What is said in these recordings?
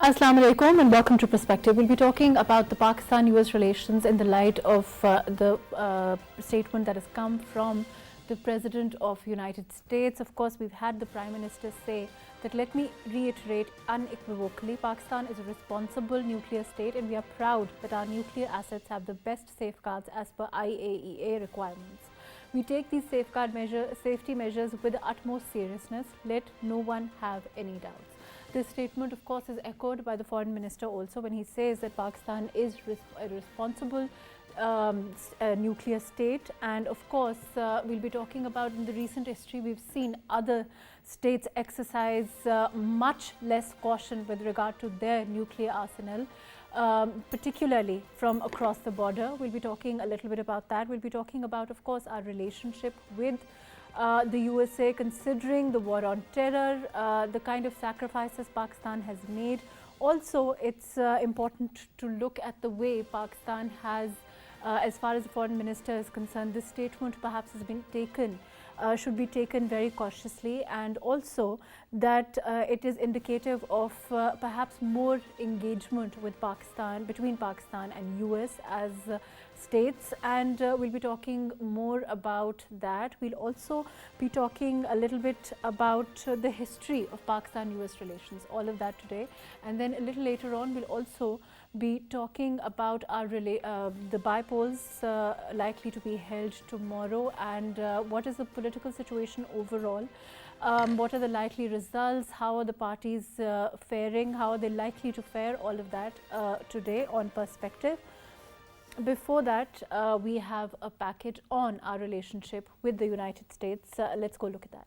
Assalamu alaikum and welcome to Perspective. We'll be talking about the Pakistan-US relations in the light of the statement that has come from the President of United States. Of course, we've had the Prime Minister say that, let me reiterate unequivocally, Pakistan is a responsible nuclear state and we are proud that our nuclear assets have the best safeguards as per IAEA requirements. We take these safety measures with the utmost seriousness. Let no one have any doubts. This statement, of course, is echoed by the Foreign Minister also when he says that Pakistan is a responsible nuclear state. And of course, we'll be talking about in the recent history, we've seen other states exercise much less caution with regard to their nuclear arsenal. Particularly from across the border. We'll be talking a little bit about that. We'll be talking about, of course, our relationship with the USA, considering the war on terror, the kind of sacrifices Pakistan has made. Also, it's important to look at the way Pakistan has, as far as the Foreign Minister is concerned, this statement perhaps has been taken, should be taken very cautiously, and also that it is indicative of perhaps more engagement with Pakistan, between Pakistan and US as states, and we'll be talking more about that. We'll also be talking a little bit about the history of Pakistan-US relations, all of that today, and then a little later on we'll also be talking about our the bypolls likely to be held tomorrow, and what is the political situation overall, what are the likely results, how are the parties faring, how are they likely to fare, all of that today on Perspective. Before that, we have a package on our relationship with the United States. Let's go look at that.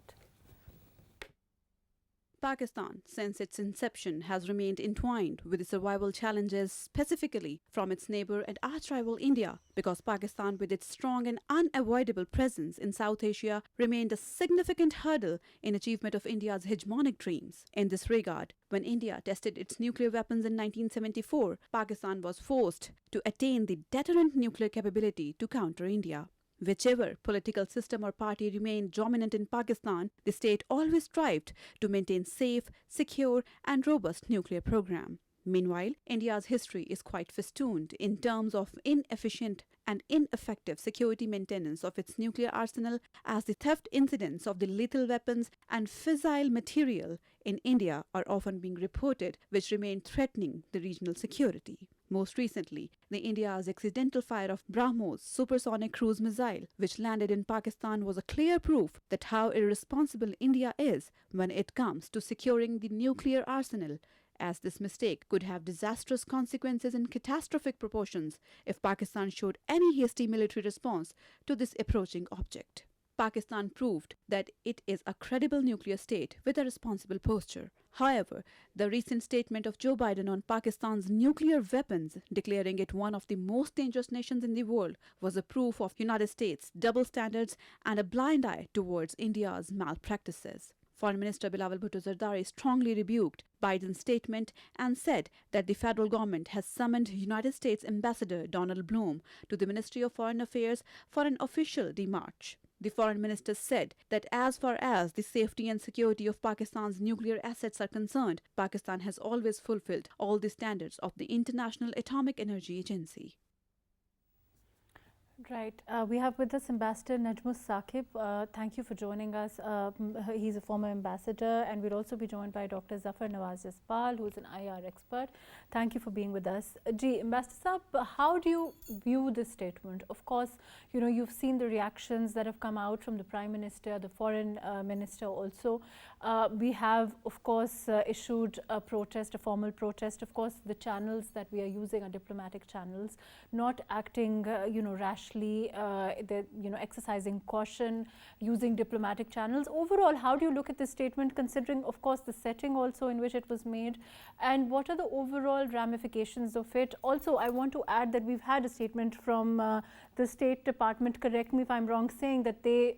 Pakistan, since its inception, has remained entwined with the survival challenges specifically from its neighbor and arch-rival India, because Pakistan, with its strong and unavoidable presence in South Asia, remained a significant hurdle in achievement of India's hegemonic dreams. In this regard, when India tested its nuclear weapons in 1974, Pakistan was forced to attain the deterrent nuclear capability to counter India. Whichever political system or party remained dominant in Pakistan, the state always strived to maintain safe, secure and robust nuclear program. Meanwhile, India's history is quite festooned in terms of inefficient and ineffective security maintenance of its nuclear arsenal, as the theft incidents of the lethal weapons and fissile material in India are often being reported, which remain threatening the regional security. Most recently, the India's accidental fire of BrahMos supersonic cruise missile, which landed in Pakistan, was a clear proof that how irresponsible India is when it comes to securing the nuclear arsenal, as this mistake could have disastrous consequences in catastrophic proportions if Pakistan showed any hasty military response to this approaching object. Pakistan proved that it is a credible nuclear state with a responsible posture. However, the recent statement of Joe Biden on Pakistan's nuclear weapons, declaring it one of the most dangerous nations in the world, was a proof of United States' double standards and a blind eye towards India's malpractices. Foreign Minister Bilawal Bhutto Zardari strongly rebuked Biden's statement and said that the federal government has summoned United States Ambassador Donald Blum to the Ministry of Foreign Affairs for an official démarche. The foreign minister said that as far as the safety and security of Pakistan's nuclear assets are concerned, Pakistan has always fulfilled all the standards of the International Atomic Energy Agency. Right. We have with us Ambassador Najmus Saqib. Thank you for joining us. He's a former ambassador, and we'll also be joined by Dr. Zafar Nawaz Jaspal, who is an IR expert. Thank you for being with us. Ambassador Saab, how do you view this statement? Of course, you know, you've seen the reactions that have come out from the Prime Minister, the Foreign Minister also. We have, of course, issued a protest, a formal protest. Of course, the channels that we are using are diplomatic channels, not acting, rashly, exercising caution, using diplomatic channels. Overall, how do you look at this statement, considering, of course, the setting also in which it was made, and what are the overall ramifications of it? Also, I want to add that we've had a statement from the State Department, correct me if I'm wrong, saying that they,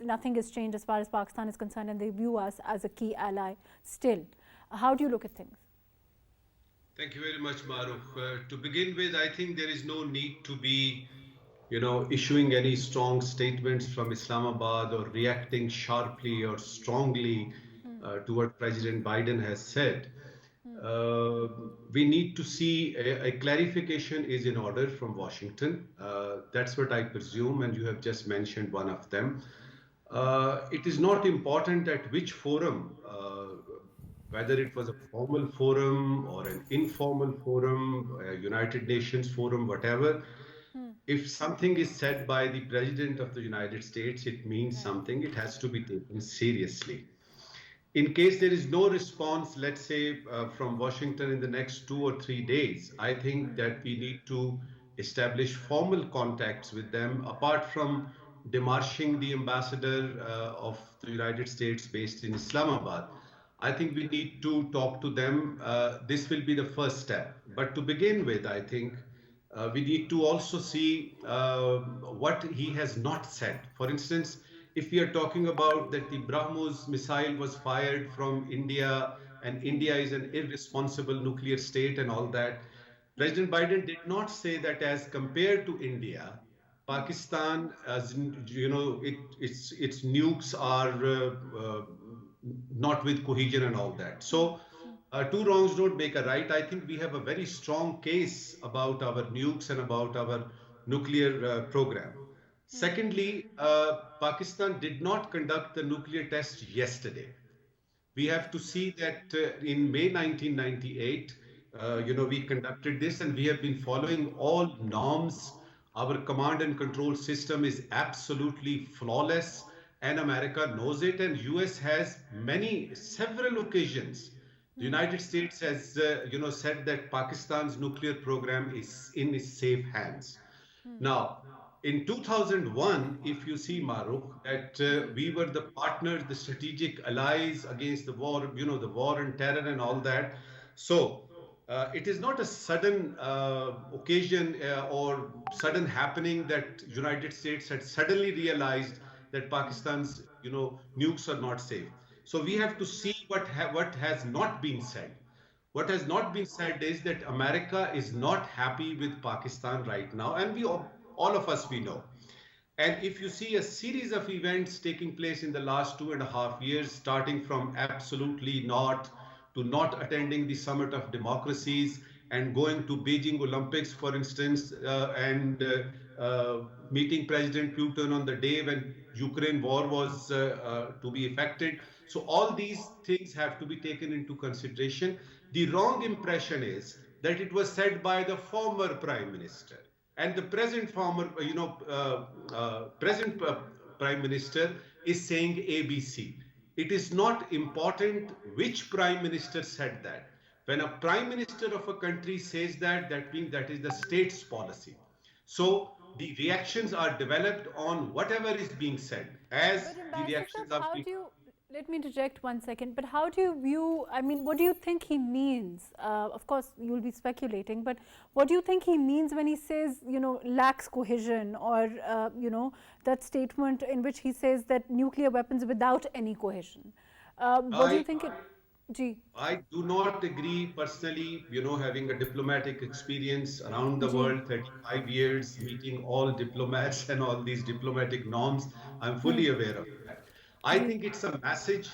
nothing has changed as far as Pakistan is concerned, and they view us as a key ally still. How do you look at things? Thank you very much, MAHRUKH. To begin with, I think there is no need to be issuing any strong statements from Islamabad or reacting sharply or strongly to what President Biden has said. uh, we need to see a clarification is in order from Washington. That's what I presume, and you have just mentioned one of them. It is not important at which forum, whether it was a formal forum or an informal forum, a United Nations forum, whatever. If something is said by the President of the United States, it means something. It has to be taken seriously. In case there is no response, let's say from Washington in the next 2 or 3 days, I think that we need to establish formal contacts with them apart from demarching the ambassador of the United States based in Islamabad. I think we need to talk to them. This will be the first step. But to begin with, I think we need to also see what he has not said. For instance, if we are talking about that the BrahMos missile was fired from India and India is an irresponsible nuclear state and all that, President Biden did not say that as compared to India, Pakistan, as you know, its nukes are not with cohesion and all that. So two wrongs don't make a right. I think we have a very strong case about our nukes and about our nuclear program. Secondly, Pakistan did not conduct the nuclear test yesterday. We have to see that in May 1998, we conducted this and we have been following all norms. Our command and control system is absolutely flawless, and America knows it. And US has several occasions. The United States has, said that Pakistan's nuclear program is in its safe hands. Now, in 2001, if you see, Maruk, that we were the partners, the strategic allies against the war, the war and terror and all that. So it is not a sudden occasion or sudden happening that United States had suddenly realized that Pakistan's, nukes are not safe. So we have to see what has not been said. What has not been said is that America is not happy with Pakistan right now, and all of us we know. And if you see a series of events taking place in the last 2.5 years, starting from absolutely not to not attending the Summit of Democracies and going to Beijing Olympics, for instance, and meeting President Putin on the day when Ukraine war was to be effected. So all these things have to be taken into consideration. The wrong impression is that it was said by the former Prime Minister and the present present Prime Minister is saying ABC. It is not important which Prime Minister said that. When a Prime Minister of a country says that, that means that is the state's policy. So the reactions are developed on whatever is being said. As But the Ambassador Sahib, reactions are how being do you, let me interject 1 second, but how do you view, I mean, what do you think he means? Of course, you'll be speculating, but what do you think he means when he says, lacks cohesion, or, that statement in which he says that nuclear weapons without any cohesion? What do you I think it, Ji, I do not agree personally, having a diplomatic experience around the Ji, world, 35 years, meeting all diplomats and all these diplomatic norms. I'm fully aware of that. I Ji, think it's a message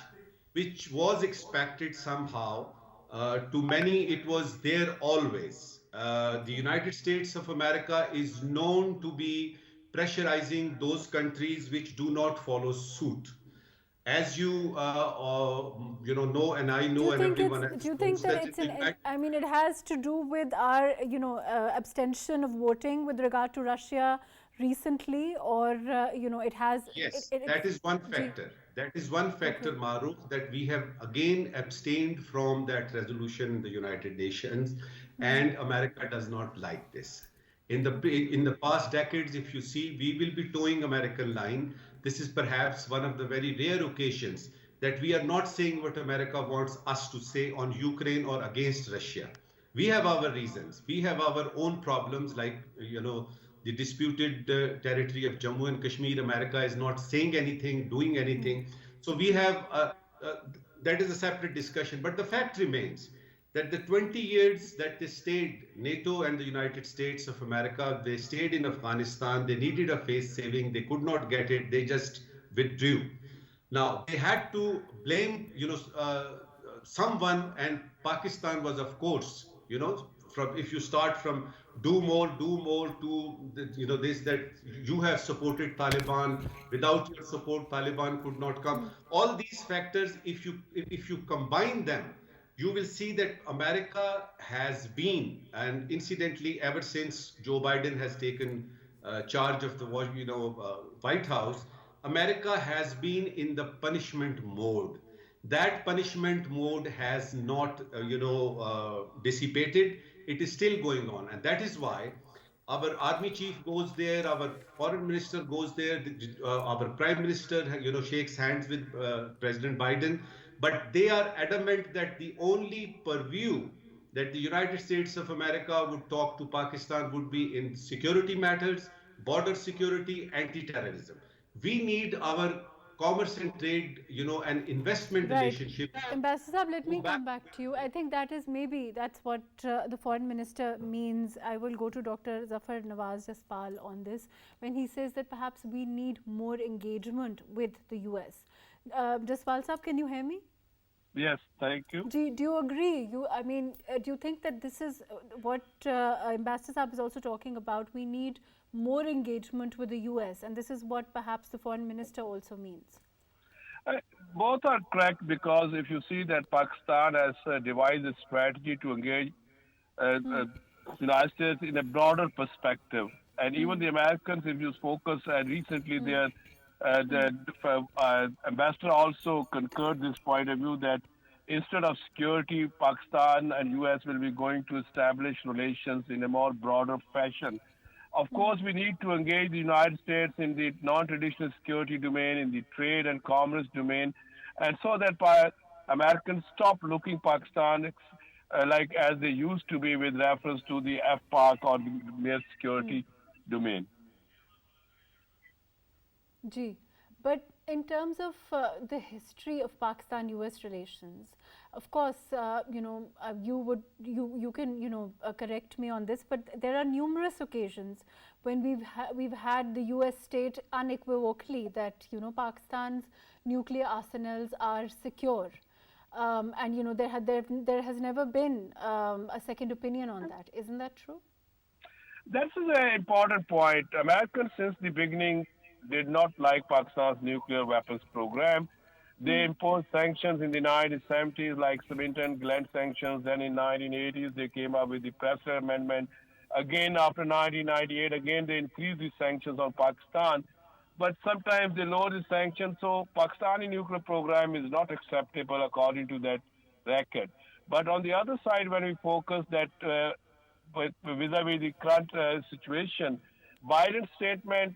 which was expected somehow. To many, it was there always. The okay. United States of America is known to be pressurizing those countries which do not follow suit. As know, and I Do you know, and think it's? everyone Do else you think knows that that in it's the an? United. I mean, it has to do with our, abstention of voting with regard to Russia recently, or it has. Yes, It's. that is one Ji, factor. That is one factor, okay. Maruf, that we have again abstained from that resolution in the United Nations, and America does not like this. In the past decades, if you see, we will be towing American line. This is perhaps one of the very rare occasions that we are not saying what America wants us to say on Ukraine or against Russia. We have our reasons. We have our own problems, like the disputed territory of Jammu and Kashmir. America is not saying anything, doing anything. So we have that is a separate discussion. But the fact remains that the 20 years that they stayed, NATO and the United States of America, they stayed in Afghanistan. They needed a face saving. They could not get it. They just withdrew. Now they had to blame, someone, and Pakistan was, of course, from if you start from do more to this that you have supported Taliban. Without your support, Taliban could not come. All these factors, if you combine them, you will see that America has been, and incidentally, ever since Joe Biden has taken charge of the White House, America has been in the punishment mode. That punishment mode has not, dissipated. It is still going on, and that is why our army chief goes there, our foreign minister goes there, our prime minister, shakes hands with President Biden, but they are adamant that the only purview that the United States of America would talk to Pakistan would be in security matters, border security, anti-terrorism. We need our commerce and trade, and investment Right. relationship. Ambassador Saab, let Go me back. come back to you. I think that is maybe that's what the foreign minister means. I will go to Dr. Zafar Nawaz Jaspal on this when he says that perhaps we need more engagement with the US. Jaspal Saab, can you hear me? Yes, thank you. Do you agree? Do you think that this is what Ambassador Saab is also talking about? We need more engagement with the US, and this is what perhaps the foreign minister also means. Both are correct, because if you see that Pakistan has devised a strategy to engage the United States in a broader perspective, and even the Americans, if you focus, recently the ambassador also concurred this point of view that instead of security, Pakistan and US will be going to establish relations in a more broader fashion. Of course, we need to engage the United States in the non-traditional security domain, in the trade and commerce domain, and so that Americans stop looking Pakistan like as they used to be with reference to the FPAC or the mere security domain. Ji. But in terms of the history of Pakistan-US relations, of course, you can correct me on this, but there are numerous occasions when we've had the US state unequivocally that Pakistan's nuclear arsenals are secure, and there has never been a second opinion on that. Isn't that true? That's an important point. Americans, since the beginning, did not like Pakistan's nuclear weapons program. They imposed sanctions in the 1970s, like Swinton-Glenn sanctions. Then in 1980s, they came up with the Presser Amendment. Again, after 1998, again they increased the sanctions on Pakistan. But sometimes they lower the sanctions, so Pakistani nuclear program is not acceptable according to that record. But on the other side, when we focus that vis-a-vis the current situation, Biden's statement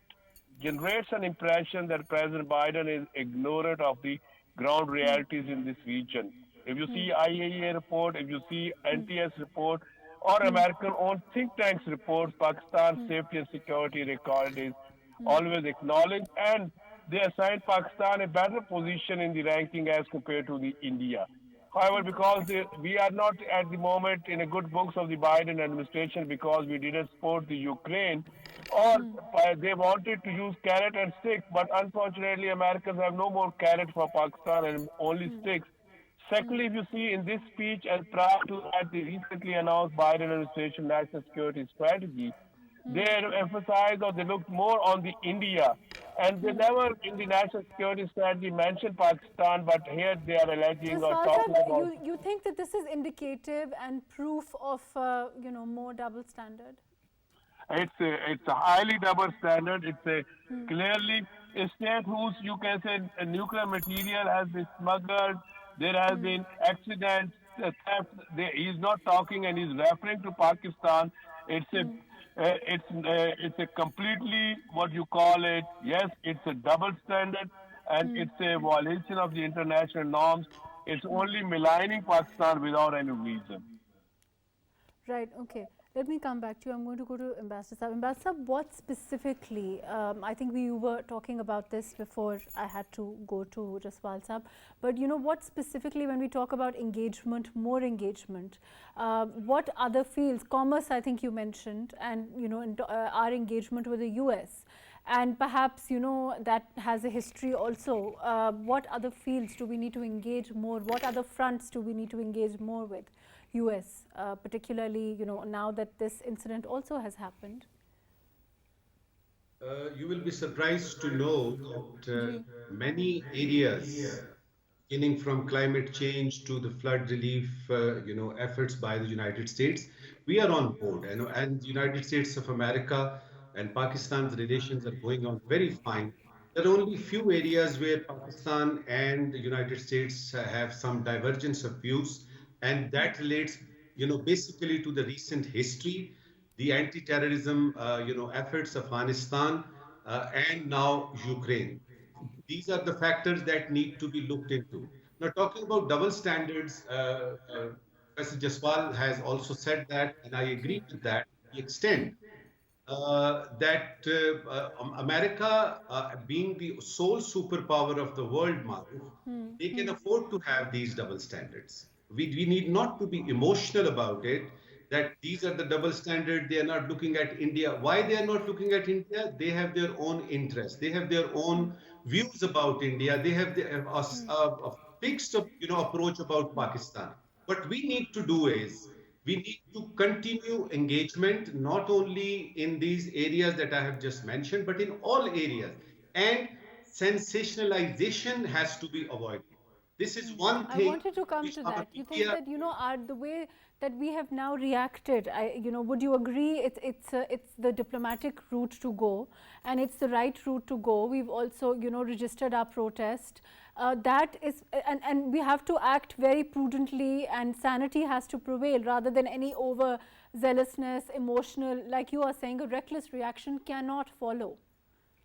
generates an impression that President Biden is ignorant of the ground realities in this region. If you see IAEA report, if you see NTS report, or American-owned think tanks reports, Pakistan's safety and security record is always acknowledged, and they assign Pakistan a better position in the ranking as compared to the India. However, because we are not at the moment in a good books of the Biden administration because we didn't support the Ukraine, or they wanted to use carrot and stick, but unfortunately Americans have no more carrot for Pakistan and only sticks. Secondly, if you see in this speech and prior to that, the recently announced Biden administration national security strategy, they emphasized or they looked more on the India, and they never in the national security strategy mentioned Pakistan, but here they are alleging or talking about. You think that this is indicative and proof of more double standard? It's a highly double standard. It's a clearly a state whose, you can say, nuclear material has been smuggled. There has been accidents, theft. He's not talking and he's referring to Pakistan. It's a completely what you call it. Yes, it's a double standard, and it's a violation of the international norms. It's only maligning Pakistan without any reason. Right. Okay. Let me come back to you. I'm going to go to Ambassador Saab. Ambassador, what specifically, I think we were talking about this before I had to go to Jaspal Saab, but what specifically when we talk about engagement, more engagement, what other fields, commerce I think you mentioned, and our engagement with the US, and perhaps, that has a history also. What other fields do we need to engage more? What other fronts do we need to engage more with US, particularly, now that this incident also has happened? You will be surprised to know that Ji. many areas, beginning from climate change to the flood relief, efforts by the United States, we are on board. And the United States of America and Pakistan's relations are going on very fine. There are only few areas where Pakistan and the United States have some divergence of views, and that relates, basically to the recent history, the anti-terrorism, efforts of Afghanistan, and now Ukraine. These are the factors that need to be looked into. Now, talking about double standards, Professor Jaswal has also said that, and I agree with that to the extent that America, being the sole superpower of the world, Maruf, they can afford to have these double standards. We need not to be emotional about it, that these are the double standard. They are not looking at India. Why they are not looking at India? They have their own interests. They have their own views about India. They have a fixed, approach about Pakistan. What we need to do is we need to continue engagement not only in these areas that I have just mentioned, but in all areas. And sensationalization has to be avoided. This is one I thing wanted to come which to our that. You think media. that, the way that we have now reacted, would you agree it's the diplomatic route to go, and it's the right route to go? We've also, registered our protest. That is, and we have to act very prudently, and sanity has to prevail rather than any overzealousness, emotional, like you are saying, a reckless reaction cannot follow.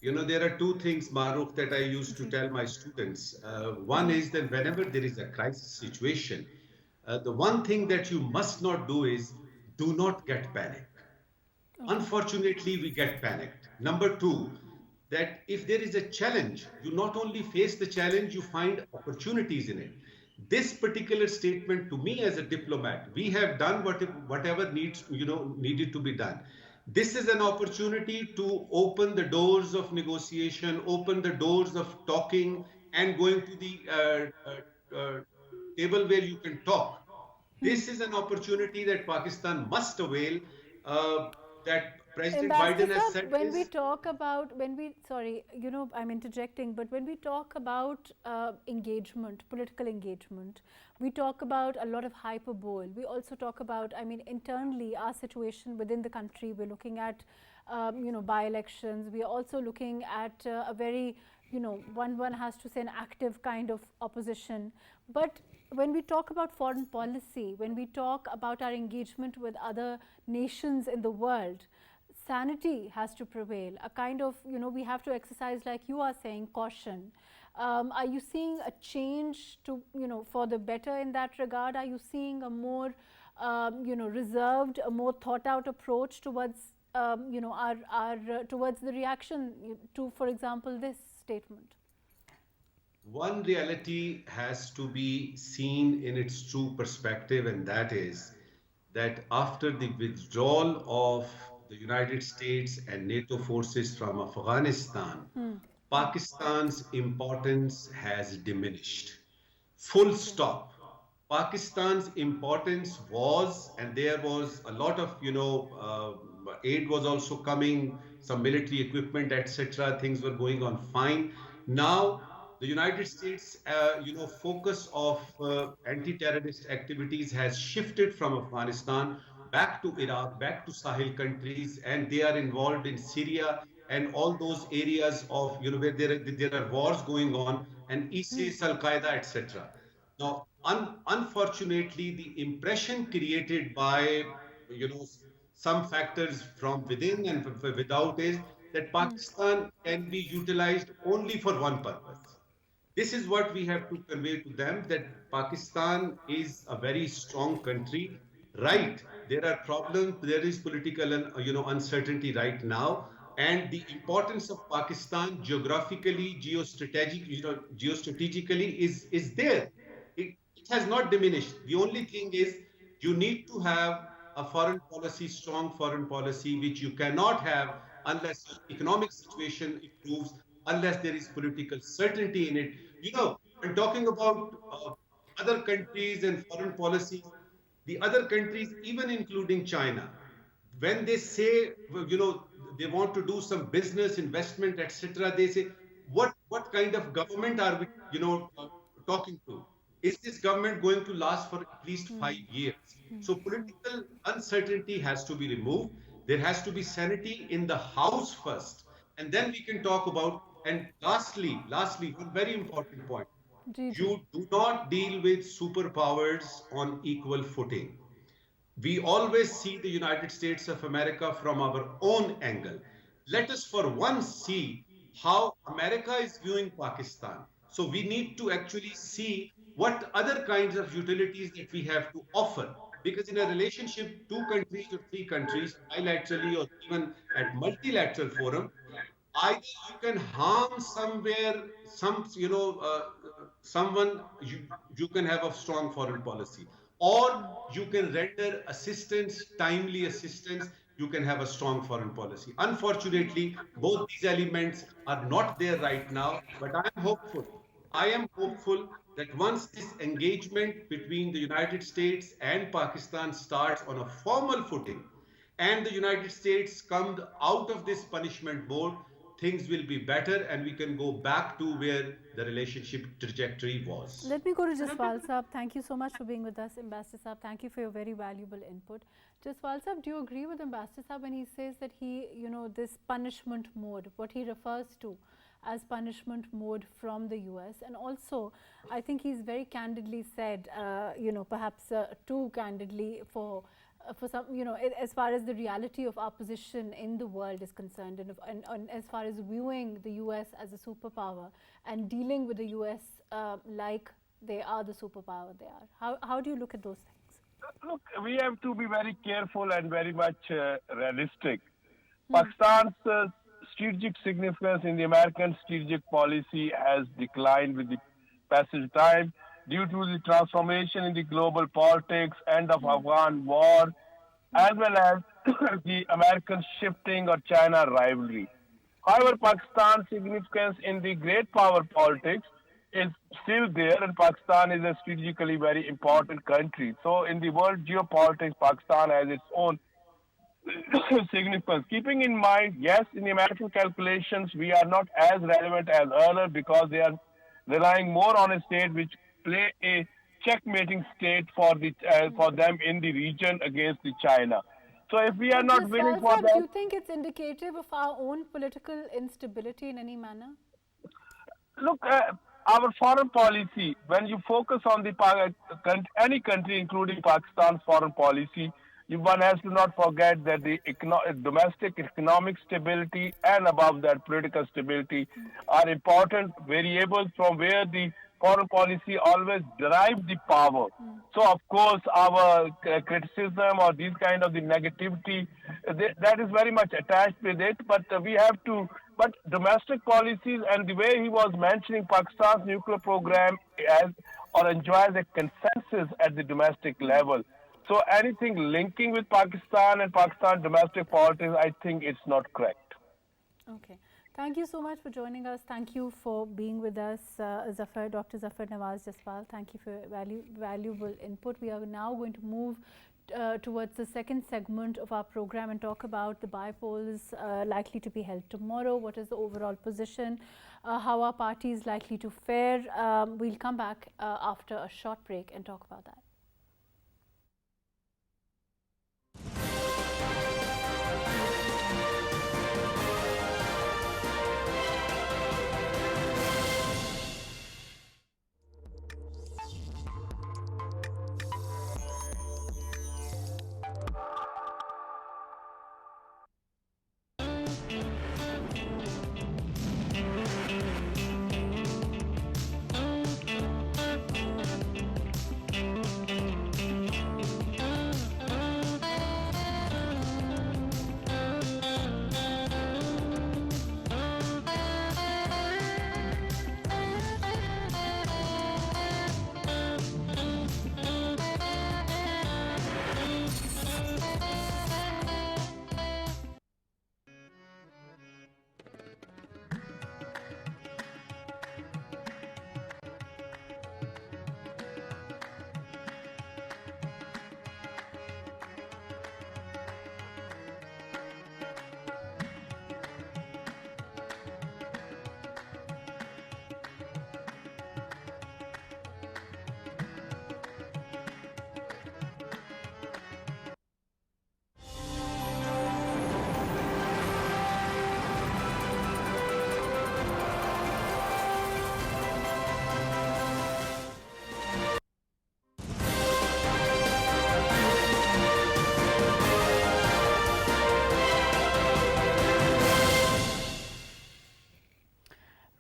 There are two things, Maruk, that I used to tell my students. One is that whenever there is a crisis situation, the one thing that you must not do is do not get panic. Okay. Unfortunately, we get panicked. Number two, that if there is a challenge, you not only face the challenge, you find opportunities in it. This particular statement to me as a diplomat, we have done whatever needed to be done. This is an opportunity to open the doors of negotiation, open the doors of talking, and going to the table where you can talk. This is an opportunity that Pakistan must avail. Uh, that President Ambassador Biden has Saab, said when we is. talk about, sorry, I'm interjecting, but when we talk about engagement, political engagement, we talk about a lot of hyperbole. We also talk about, internally, our situation within the country. We're looking at, by-elections. We are also looking at a very, one has to say an active kind of opposition. But when we talk about foreign policy, when we talk about our engagement with other nations in the world, sanity has to prevail. A kind of, we have to exercise, like you are saying, caution. Are you seeing a change to, for the better in that regard? Are you seeing a more, reserved, a more thought out approach towards, towards the reaction to, for example, this statement? One reality has to be seen in its true perspective, and that is that after the withdrawal of the United States and NATO forces from Afghanistan, Pakistan's importance has diminished. Full Okay. stop. Pakistan's importance was, and there was a lot of, aid was also coming, some military equipment, etc. Things were going on fine. Now, the United States, focus of anti-terrorist activities has shifted from Afghanistan back to Iraq, back to Sahel countries, and they are involved in Syria and all those areas of, where there are wars going on, and ISIS, Al Qaeda, etc. Now, unfortunately, the impression created by, you know, some factors from within and without is that Pakistan can be utilized only for one purpose. This is what we have to convey to them, that Pakistan is a very strong country. Right, there are problems, there is political and uncertainty right now, and the importance of Pakistan geographically, geostrategically is there. It has not diminished. The only thing is you need to have a foreign policy, strong foreign policy, which you cannot have unless your economic situation improves, unless there is political certainty in it. When talking about other countries and foreign policies, the other countries, even including China, when they say, well, they want to do some business investment, etc., they say, what kind of government are we, talking to? Is this government going to last for at least 5 years? So political uncertainty has to be removed. There has to be sanity in the house first, and then we can talk about. And lastly, one very important point: ji ji you do not deal with superpowers on equal footing. We always see the United States of America from our own angle. Let us for once see how America is viewing Pakistan. So we need to actually see what other kinds of utilities that we have to offer. Because in a relationship, two countries or three countries, bilaterally or even at multilateral forum, either you can harm somewhere, someone, you can have a strong foreign policy, or you can render assistance, timely assistance, you can have a strong foreign policy. Unfortunately, both these elements are not there right now, but I am hopeful that once this engagement between the United States and Pakistan starts on a formal footing, and the United States comes out of this punishment mode, things will be better and we can go back to where the relationship trajectory was. Let me go to Jaswal Saab. Thank you so much for being with us, Ambassador Saab. Thank you for your very valuable input. Jaswal Saab, do you agree with Ambassador Saab when he says that this punishment mode, what he refers to as punishment mode from the US, and also I think he's very candidly said, perhaps too candidly for some, as far as the reality of our position in the world is concerned, and as far as viewing the US as a superpower and dealing with the US like they are the superpower they are. How do you look at those things? Look, we have to be very careful and very much realistic. Pakistan's strategic significance in the American strategic policy has declined with the passage of time due to the transformation in the global politics, end of Afghan war, as well as the American shifting or China rivalry. However, Pakistan's significance in the great power politics is still there, and Pakistan is a strategically very important country. So, in the world geopolitics, Pakistan has its own significance. Keeping in mind, yes, in the American calculations, we are not as relevant as earlier because they are relying more on a state which play a checkmating state for them in the region against the China. So if we are not willing for that, do you think it's indicative of our own political instability in any manner? Look, our foreign policy, when you focus on the any country, including Pakistan's foreign policy, one has to not forget that the domestic economic stability and above that political stability are important variables from where the foreign policy always derives the power. So, of course, our criticism or these kind of the negativity, that is very much attached with it. But we have to, but domestic policies and the way he was mentioning Pakistan's nuclear program as or enjoys a consensus at the domestic level. So anything linking with Pakistan and Pakistan domestic politics, I think it's not correct. Okay. Thank you so much for joining us. Thank you for being with us, Dr. Zafar Nawaz Jaswal. Thank you for your valuable input. We are now going to move towards the second segment of our program and talk about the bypolls likely to be held tomorrow. What is the overall position? How are parties likely to fare? We'll come back after a short break and talk about that.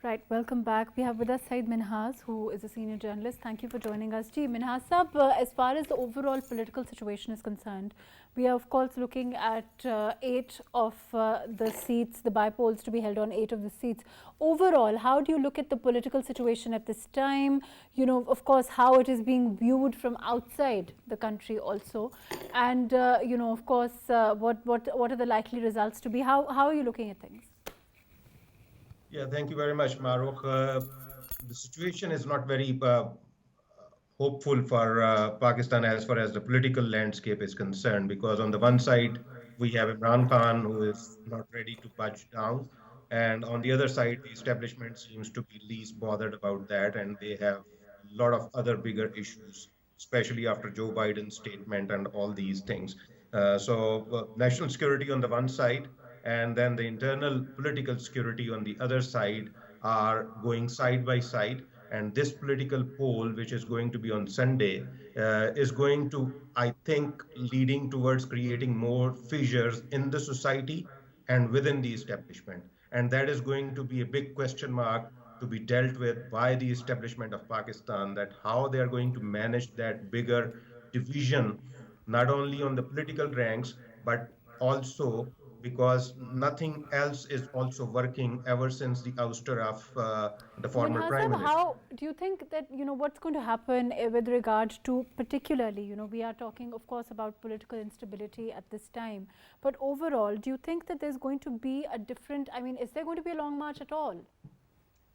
Right, welcome back. We have with us Said Minhas, who is a senior journalist. Thank you for joining us. Ji, Minhas Sahab, as far as the overall political situation is concerned, we are of course looking at 8 of the seats, the by-polls to be held on 8 of the seats. Overall, how do you look at the political situation at this time? You know, of course, how it is being viewed from outside the country also. And, you know, of course, what are the likely results to be? How are you looking at things? Yeah, thank you very much, MAHRUKH. The situation is not very hopeful for Pakistan as far as the political landscape is concerned, because on the one side, we have Imran Khan, who is not ready to budge down. And on the other side, the establishment seems to be least bothered about that. And they have a lot of other bigger issues, especially after Joe Biden's statement and all these things. National security on the one side, and then the internal political security on the other side are going side by side. And this political poll, which is going to be on Sunday, is going to, I think, leading towards creating more fissures in the society and within the establishment. And that is going to be a big question mark to be dealt with by the establishment of Pakistan, that how they are going to manage that bigger division, not only on the political ranks, but also because nothing else is also working ever since the ouster of the former prime minister. How do you think that, you know, what's going to happen with regard to particularly, you know, we are talking, of course, about political instability at this time, but overall, do you think that there's going to be a different, I mean, is there going to be a long march at all?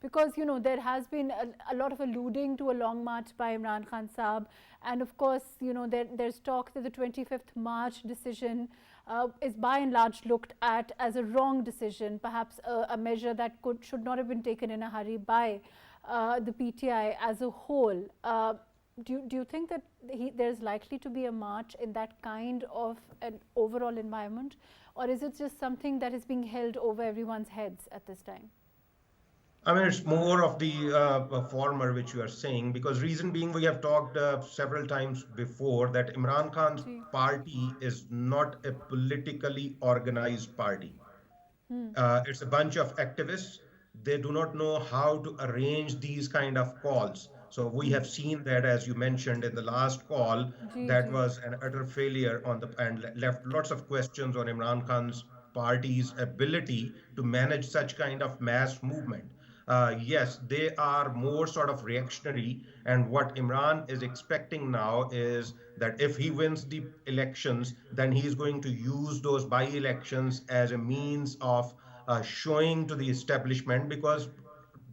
Because, you know, there has been a lot of alluding to a long march by Imran Khan Saab. And of course, you know, there's talk that the 25th March decision is by and large looked at as a wrong decision, perhaps a measure that should not have been taken in a hurry by the PTI as a whole. Do you think that there's likely to be a march in that kind of an overall environment? Or is it just something that is being held over everyone's heads at this time? I mean, it's more of the former, which you are saying, because reason being, we have talked several times before that Imran Khan's party is not a politically organized party. It's a bunch of activists. They do not know how to arrange these kind of calls. So we have seen that, as you mentioned in the last call, that was an utter failure and left lots of questions on Imran Khan's party's ability to manage such kind of mass movement. Yes, they are more sort of reactionary. And what Imran is expecting now is that if he wins the elections, then he is going to use those by-elections as a means of showing to the establishment, because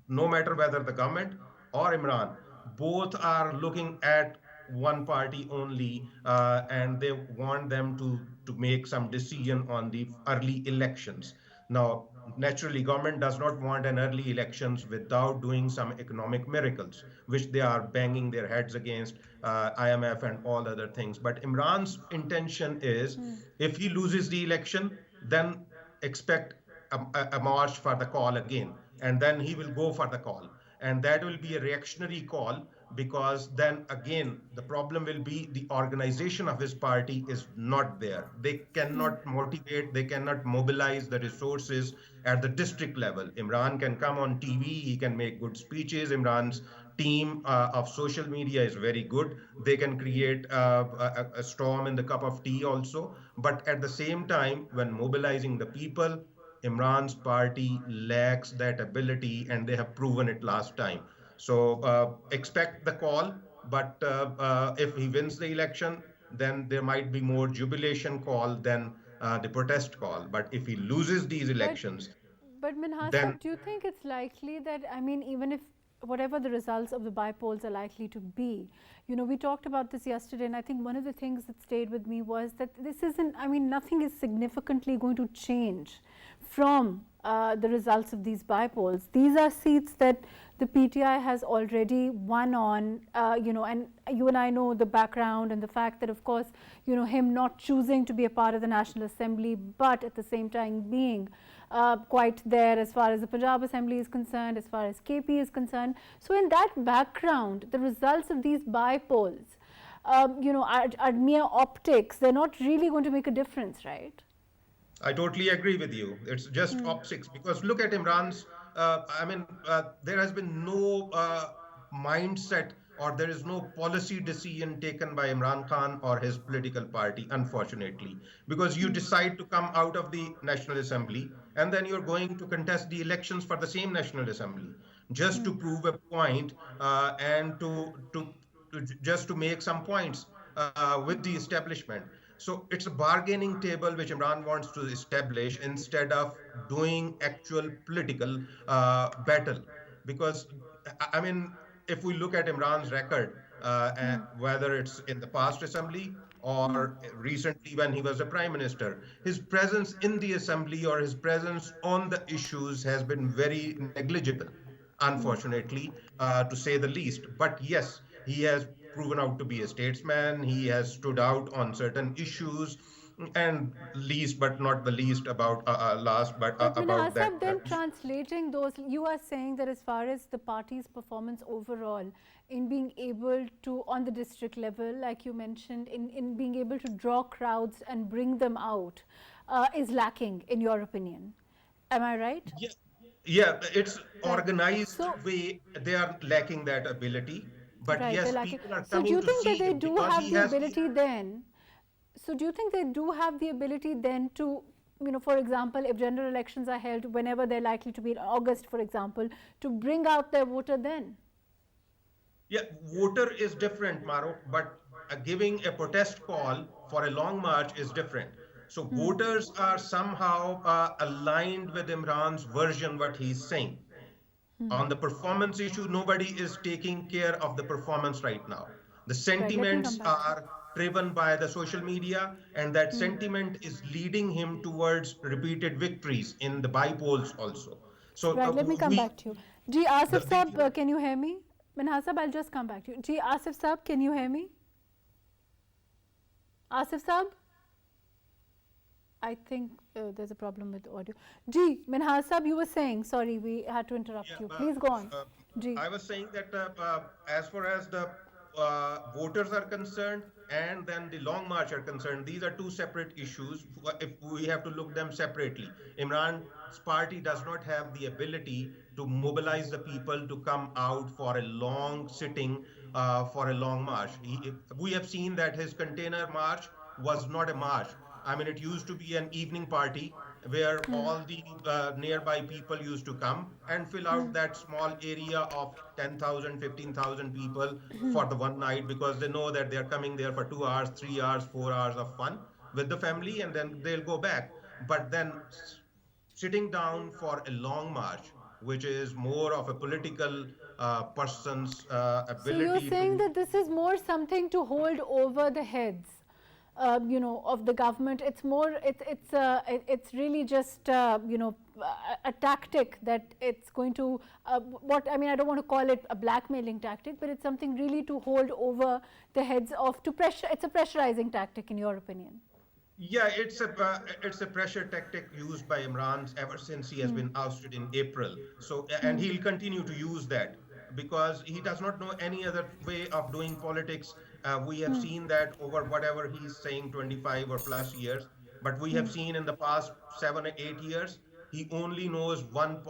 no matter whether the government or Imran, both are looking at one party only, and they want them to make some decision on the early elections. Now, naturally, government does not want an early elections without doing some economic miracles, which they are banging their heads against IMF and all other things. But Imran's intention is, if he loses the election, then expect a march for the call again, and then he will go for the call. And that will be a reactionary call, because then again, the problem will be the organization of his party is not there. They cannot motivate, they cannot mobilize the resources at the district level. Imran can come on TV, he can make good speeches. Imran's team of social media is very good. They can create a storm in the cup of tea also. But at the same time, when mobilizing the people, Imran's party lacks that ability, and they have proven it last time. So expect the call, but if he wins the election, then there might be more jubilation call than the protest call. But if he loses these elections, but Minhas, then do you think it's likely that, I mean, even if whatever the results of the by-polls are likely to be, you know, we talked about this yesterday, and I think one of the things that stayed with me was that this isn't, I mean, nothing is significantly going to change from the results of these by-polls. These are seats that the PTI has already won on, you know, and you and I know the background and the fact that, of course, you know, him not choosing to be a part of the National Assembly, but at the same time being quite there as far as the Punjab Assembly is concerned, as far as KP is concerned. So in that background, the results of these by-polls, you know, are mere optics. They're not really going to make a difference, right? I totally agree with you. It's just optics, because look at Imran's there has been no mindset, or there is no policy decision taken by Imran Khan or his political party, unfortunately, because you decide to come out of the National Assembly and then you're going to contest the elections for the same National Assembly just to prove a point, and just to make some points with the establishment. So it's a bargaining table which Imran wants to establish instead of doing actual political battle. Because, I mean, if we look at Imran's record, whether it's in the past assembly or recently when he was a prime minister, his presence in the assembly or his presence on the issues has been very negligible, unfortunately, to say the least. But yes, he has proven out to be a statesman. He has stood out on certain issues, and least but not the least about last, but But about that. Minhasab, then translating those, you are saying that as far as the party's performance overall in being able to, on the district level, like you mentioned, in being able to draw crowds and bring them out, is lacking, in your opinion. Am I right? Yeah, yeah, it's Right. organized So, way. They are lacking that ability. But right, they're yes, lacking. people are So do coming you to think that see they him do because have he the has the. ability then? So do you think they do have the ability then to, for example, if general elections are held whenever they're likely to be in August, for example, to bring out their voter then? Yeah, voter is different, Maro, but giving a protest call for a long march is different. So voters are somehow aligned with Imran's version, what he's saying. On the performance issue, nobody is taking care of the performance right now. The Right, let me come sentiments back to you. are driven by the social media, and that sentiment is leading him towards repeated victories in the by-polls also. So Right, let me come we, back to you. Ji Asif the Saab, people. can you hear me? Minhasab, I'll just come back to you. Ji Asif Saab, can you hear me? Asif Saab? I think there's a problem with audio. Ji, Minhasab, you were saying, sorry, we had to interrupt Yeah, you. Please go on. Ji. I was saying that as far as the voters are concerned and then the long march are concerned, these are two separate issues. If we have to look them separately, Imran's party does not have the ability to mobilize the people to come out for a long sitting, for a long march. We have seen that his container march was not a march. I mean, it used to be an evening party where all the nearby people used to come and fill out that small area of 10,000, 15,000 people for the one night, because they know that they're coming there for 2 hours, 3 hours, 4 hours of fun with the family, and then they'll go back. But then sitting down for a long march, which is more of a political person's So you're ability saying to. that this is more something to hold over the heads, of the government. It's more, it's really just, a tactic that it's going to, I don't want to call it a blackmailing tactic, but it's something really to hold over the heads of, to pressure, it's a pressurizing tactic in your opinion. Yeah, it's a pressure tactic used by Imran ever since he has been ousted in April. So, and he'll continue to use that because he does not know any other way of doing politics. We have seen that over whatever he's saying, 25 or plus years. But we have seen in the past 7 or 8 years, he only knows one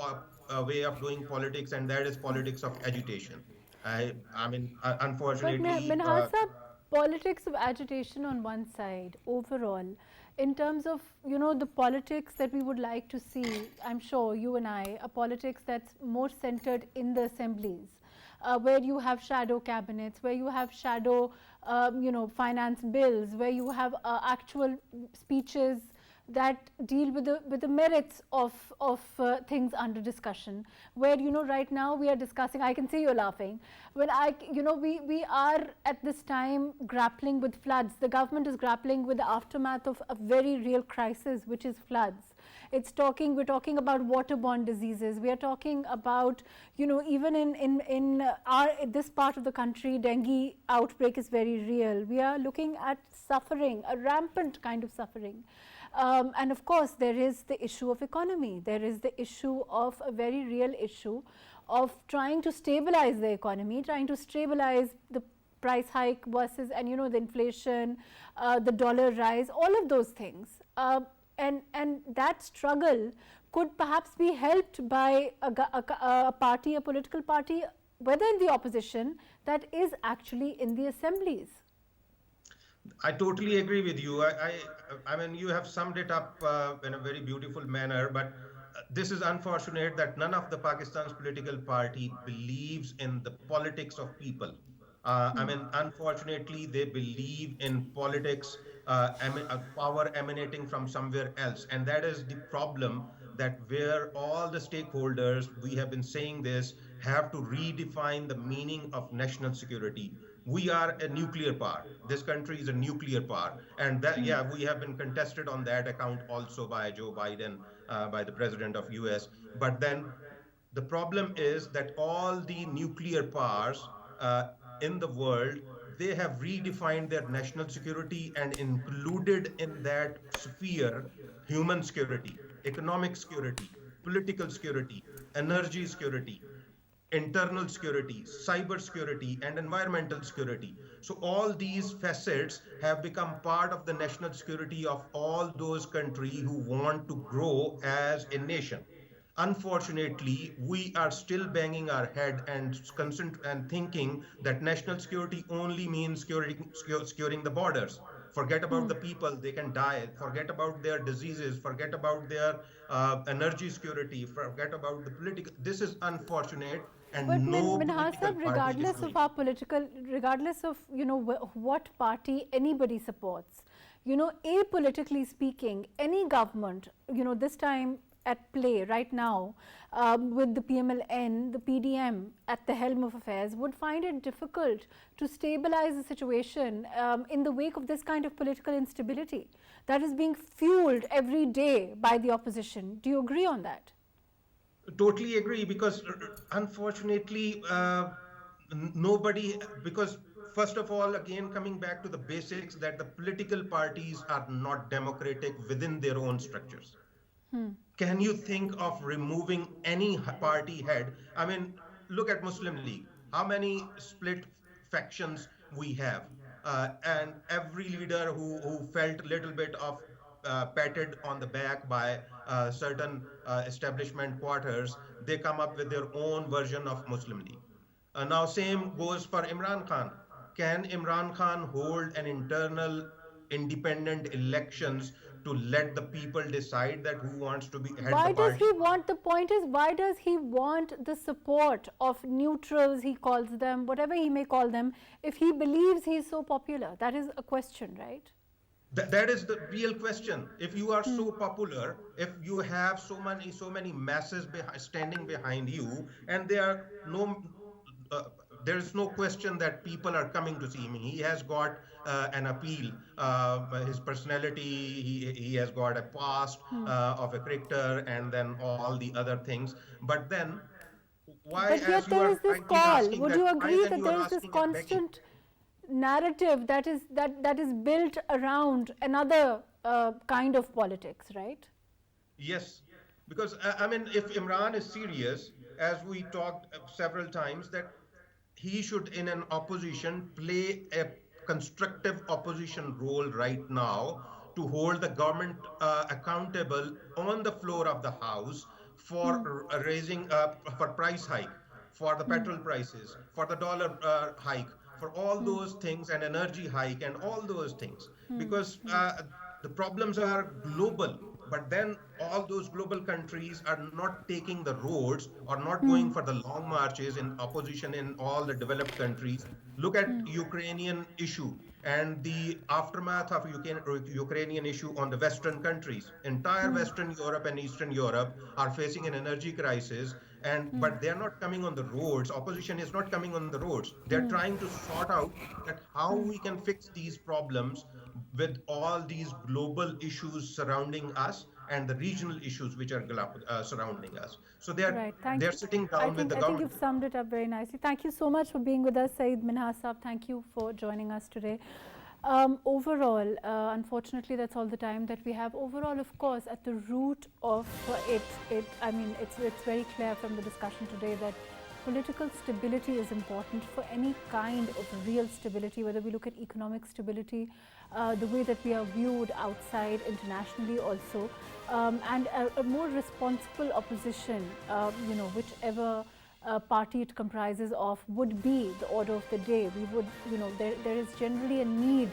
way of doing politics, and that is politics of agitation. I mean, But unfortunately, Minhasa, politics of agitation on one side, overall, in terms of, the politics that we would like to see, I'm sure you and I, a politics that's more centered in the assemblies, where you have shadow cabinets, where you have shadow, finance bills, where you have actual speeches that deal with the merits of things under discussion, where right now we are discussing, I can see you're laughing, when we are at this time grappling with floods. The government is grappling with the aftermath of a very real crisis, which is floods. We're talking about waterborne diseases. We are talking about, even in this part of the country, dengue outbreak is very real. We are looking at suffering, a rampant kind of suffering. And of course, there is the issue of economy. There is the issue of a very real issue of trying to stabilize the economy, trying to stabilize the price hike versus, and the inflation, the dollar rise, all of those things. And that struggle could perhaps be helped by a party, a political party, whether in the opposition, that is actually in the assemblies. I totally agree with you. I mean, you have summed it up in a very beautiful manner, but this is unfortunate that none of the Pakistan's political party believes in the politics of people. I mean, unfortunately, they believe in politics, power emanating from somewhere else. And that is the problem, that where all the stakeholders, we have been saying this, have to redefine the meaning of national security. We are a nuclear power. This country is a nuclear power. And that, yeah, we have been contested on that account also by Joe Biden, by the president of US. But then the problem is that all the nuclear powers in the world, they have redefined their national security and included in that sphere human security, economic security, political security, energy security, internal security, cyber security, and environmental security. So all these facets have become part of the national security of all those countries who want to grow as a nation. Unfortunately, we are still banging our head and thinking that national security only means securing the borders. Forget about the people, they can die. Forget about their diseases. Forget about their energy security. Forget about the political. This is unfortunate, and But no Minhas political sahab, party is doing. regardless of what party anybody supports, apolitically speaking, any government, this time at play right now, with the PMLN, the PDM at the helm of affairs, would find it difficult to stabilize the situation in the wake of this kind of political instability that is being fueled every day by the opposition. Do you agree on that? Totally agree, because unfortunately, nobody, because first of all, again, coming back to the basics, that the political parties are not democratic within their own structures. Can you think of removing any party head? I mean, look at Muslim League. How many split factions we have? And every leader who felt a little bit of patted on the back by certain establishment quarters, they come up with their own version of Muslim League. Now, same goes for Imran Khan. Can Imran Khan hold an internal independent elections to let the people decide that who wants to be head the Why does party? he want, the point is, why does he want the support of neutrals, he calls them, whatever he may call them, if he believes he is so popular? That is a question, right? That is the real question. If you are so popular, if you have so many masses standing behind you, and there is no question that people are coming to see him. He has got an appeal, his personality, he has got a past of a cricketer, and then all the other things. But then, why, But yet as you there are is this rightly call. asking, Would that you why agree then that you there are is this asking and begging? constant narrative that is built around another kind of politics, right? Yes, because I mean, if Imran is serious, as we talked several times, that he should, in an opposition, play a constructive opposition role right now to hold the government accountable on the floor of the house for raising for price hike, for the petrol prices, for the dollar hike, for all those things, and energy hike, and all those things, because the problems are global. But then all those global countries are not taking the roads, or not going for the long marches in opposition in all the developed countries. Look at Ukrainian issue and the aftermath of Ukrainian issue on the Western countries. Entire Western Europe and Eastern Europe are facing an energy crisis, and but they are not coming on the roads. Opposition is not coming on the roads. They're trying to sort out that how we can fix these problems with all these global issues surrounding us, and the regional issues which are surrounding us. So Right. Thank they're you. sitting down with the I think government. you've summed it up very nicely. Thank you so much for being with us, Saeed Minhas Saab. Thank you for joining us today. Overall, unfortunately, that's all the time that we have. Overall, of course, at the root of it, I mean, it's very clear from the discussion today that political stability is important for any kind of real stability, whether we look at economic stability, the way that we are viewed outside internationally also, and a more responsible opposition, whichever party it comprises of, would be the order of the day. We would, there is generally a need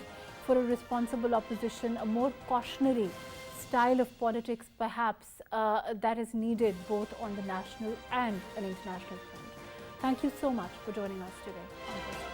for a responsible opposition, a more cautionary style of politics perhaps that is needed both on the national and an international front. Thank you so much for joining us today on this.